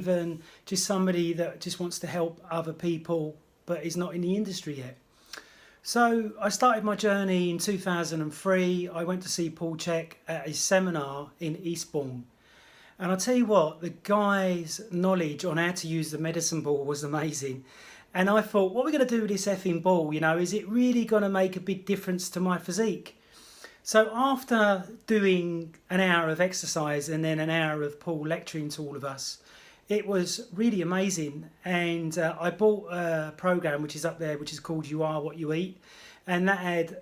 even just somebody that just wants to help other people but is not in the industry yet. So I started my journey in 2003. I went to see Paul Chek at a seminar in Eastbourne. And I'll tell you what, the guy's knowledge on how to use the medicine ball was amazing. And I thought, what are we going to do with this effing ball? You know, is it really going to make a big difference to my physique? So after doing an hour of exercise and then an hour of Paul lecturing to all of us, it was really amazing. And I bought a program which is up there, which is called You Are What You Eat. And that had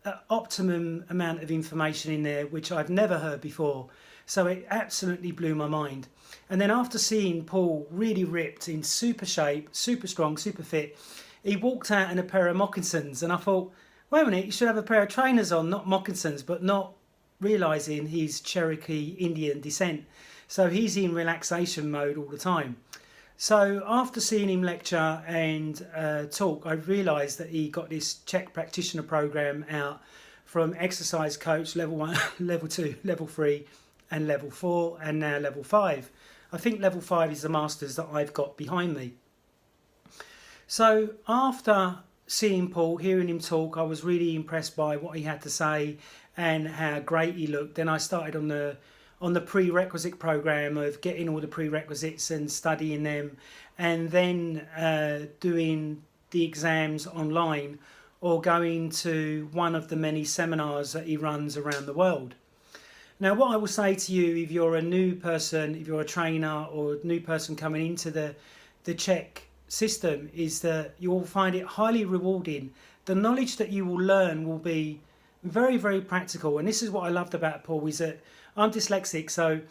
an optimum amount of information in there, which I've never heard before. So it absolutely blew my mind. And then after seeing Paul really ripped, in super shape, super strong, super fit, he walked out in a pair of moccasins. And I thought, wait a minute, you should have a pair of trainers on, not moccasins, but not realising he's Cherokee Indian descent. So he's in relaxation mode all the time. So after seeing him lecture and talk, I realised that he got this Chek Practitioner program out from exercise coach level 1, level 2, level 3 and level 4 and now level 5. I think level 5 is the masters that I've got behind me. So after seeing Paul, hearing him talk, I was really impressed by what he had to say and how great he looked. Then I started on the prerequisite program of getting all the prerequisites and studying them, and then doing the exams online or going to one of the many seminars that he runs around the world. Now, what I will say to you, if you're a new person, if you're a trainer or a new person coming into the Chek system, is that you will find it highly rewarding. The knowledge that you will learn will be very, very practical. And this is what I loved about Paul, is that I'm dyslexic, so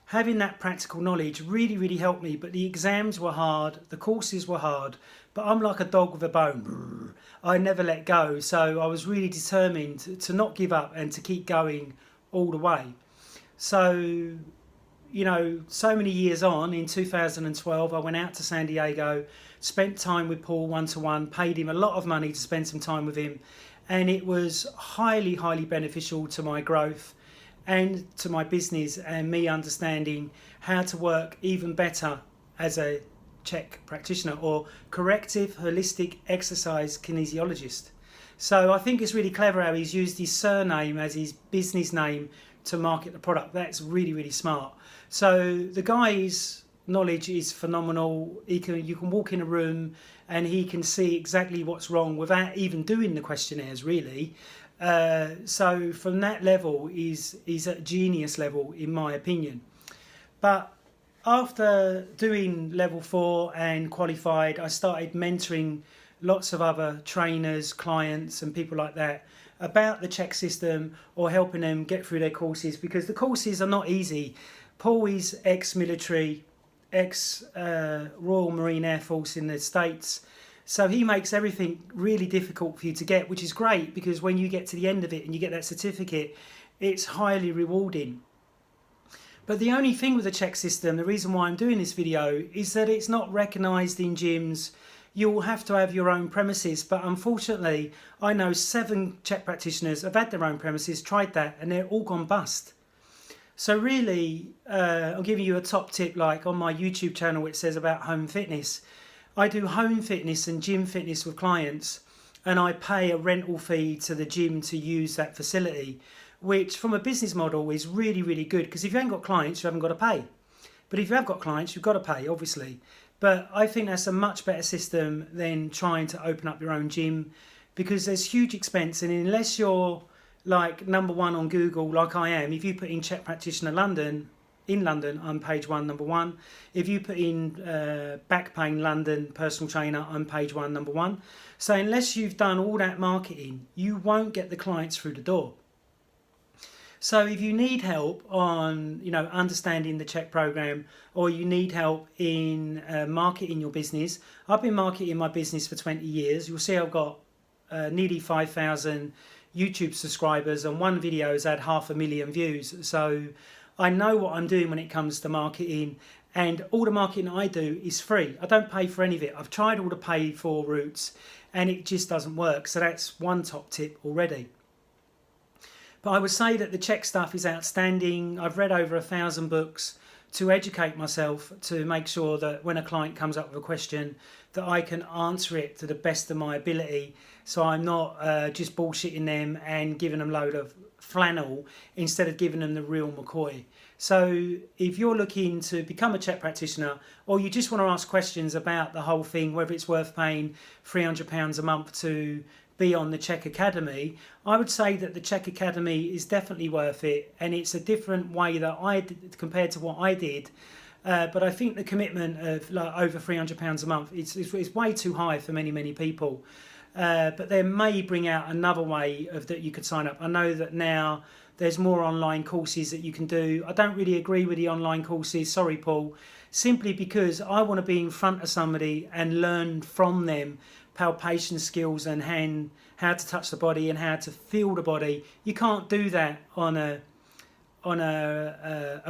having that practical knowledge really, really helped me. But the exams were hard, the courses were hard, but I'm like a dog with a bone. I never let go. So I was really determined to not give up and to keep going all the way. So, you know, so many years on, in 2012, I went out to San Diego, spent time with Paul one-to-one, paid him a lot of money to spend some time with him. And it was highly, highly beneficial to my growth and to my business and me understanding how to work even better as a Chek practitioner or corrective holistic exercise kinesiologist. So I think it's really clever how he's used his surname as his business name to market the product. That's really, really smart. So the guy's knowledge is phenomenal. You can walk in a room and he can see exactly what's wrong without even doing the questionnaires, really. So from that level, he's at genius level, in my opinion. But after doing level 4 and qualified, I started mentoring lots of other trainers, clients and people like that about the Chek system or helping them get through their courses, because the courses are not easy. Paul is ex-military, ex-Royal Marine Air Force in the States. So he makes everything really difficult for you to get, which is great, because when you get to the end of it and you get that certificate, it's highly rewarding. But the only thing with the Chek system, the reason why I'm doing this video, is that it's not recognised in gyms. You'll have to have your own premises. But unfortunately, I know 7 Chek practitioners have had their own premises, tried that, and they're all gone bust. So really, I'm giving you a top tip, like on my YouTube channel, it says about home fitness. I do home fitness and gym fitness with clients, and I pay a rental fee to the gym to use that facility, which from a business model is really, really good, because if you haven't got clients, you haven't got to pay. But if you have got clients, you've got to pay, obviously. But I think that's a much better system than trying to open up your own gym, because there's huge expense, and unless you're like number 1 on Google, like I am, if you put in Chek Practitioner London, in London, I'm page 1, number 1. If you put in back pain London personal trainer, I'm page 1, number 1. So unless you've done all that marketing, you won't get the clients through the door. So if you need help on, you know, understanding the Chek program, or you need help in marketing your business, I've been marketing my business for 20 years. You'll see I've got nearly 5,000 YouTube subscribers, and one video has had 500,000 views. So I know what I'm doing when it comes to marketing, and all the marketing I do is free. I don't pay for any of it. I've tried all the paid for routes and it just doesn't work. So that's one top tip already. But I would say that the Chek stuff is outstanding. I've read over 1,000 books, to educate myself, to make sure that when a client comes up with a question, that I can answer it to the best of my ability. So I'm not just bullshitting them and giving them a load of flannel instead of giving them the real McCoy. So if you're looking to become a Chek practitioner, or you just want to ask questions about the whole thing, whether it's worth paying £300 a month to be on the Chek Academy, I would say that the Chek Academy is definitely worth it, and it's a different way that I did compared to what I did. But I think the commitment of like over £300 a month is way too high for many people. But they may bring out another way of that you could sign up. I know that now there's more online courses that you can do. I don't really agree with the online courses, sorry Paul, simply because I want to be in front of somebody and learn from them palpation skills and how to touch the body and how to feel the body. You can't do that on a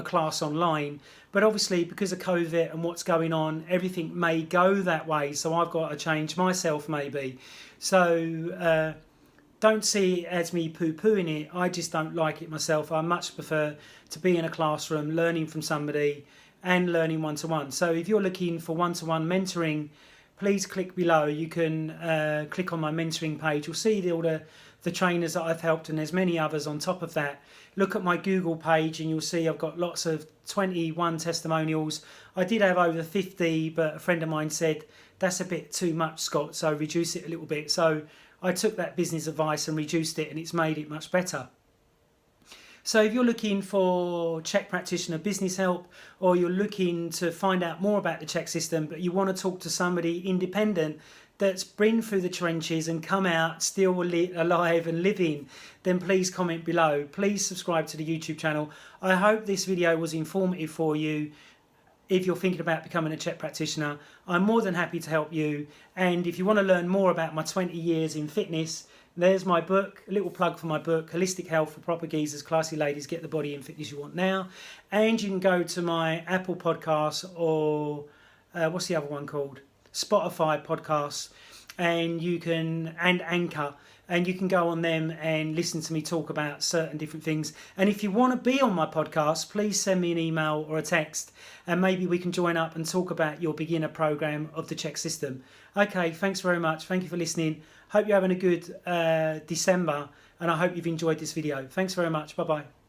class online, but obviously because of COVID and what's going on, everything may go that way, so I've got to change myself maybe. So don't see it as me poo-pooing it. I just don't like it myself. I much prefer to be in a classroom learning from somebody and learning one-to-one. So if you're looking for one-to-one mentoring, please click below. You can click on my mentoring page. You'll see all the trainers that I've helped, and there's many others on top of that. Look at my Google page and you'll see I've got lots of 21 testimonials. I did have over 50, but a friend of mine said, that's a bit too much, Scott, so reduce it a little bit. So I took that business advice and reduced it, and it's made it much better. So if you're looking for Chek practitioner business help, or you're looking to find out more about the Chek system, but you want to talk to somebody independent that's been through the trenches and come out still alive and living, then please comment below. Please subscribe to the YouTube channel. I hope this video was informative for you. If you're thinking about becoming a Chek practitioner, I'm more than happy to help you. And if you want to learn more about my 20 years in fitness, there's my book, a little plug for my book, Holistic Health for Proper Geezers, Classy Ladies, Get the Body and Fitness You Want Now. And you can go to my Apple podcast or what's the other one called? Spotify podcasts, and Anchor, and you can go on them and listen to me talk about certain different things. And if you want to be on my podcast, please send me an email or a text, and maybe we can join up and talk about your beginner program of the Chek system. Okay, thanks very much. Thank you for listening. Hope you're having a good December, and I hope you've enjoyed this video. Thanks very much. Bye bye.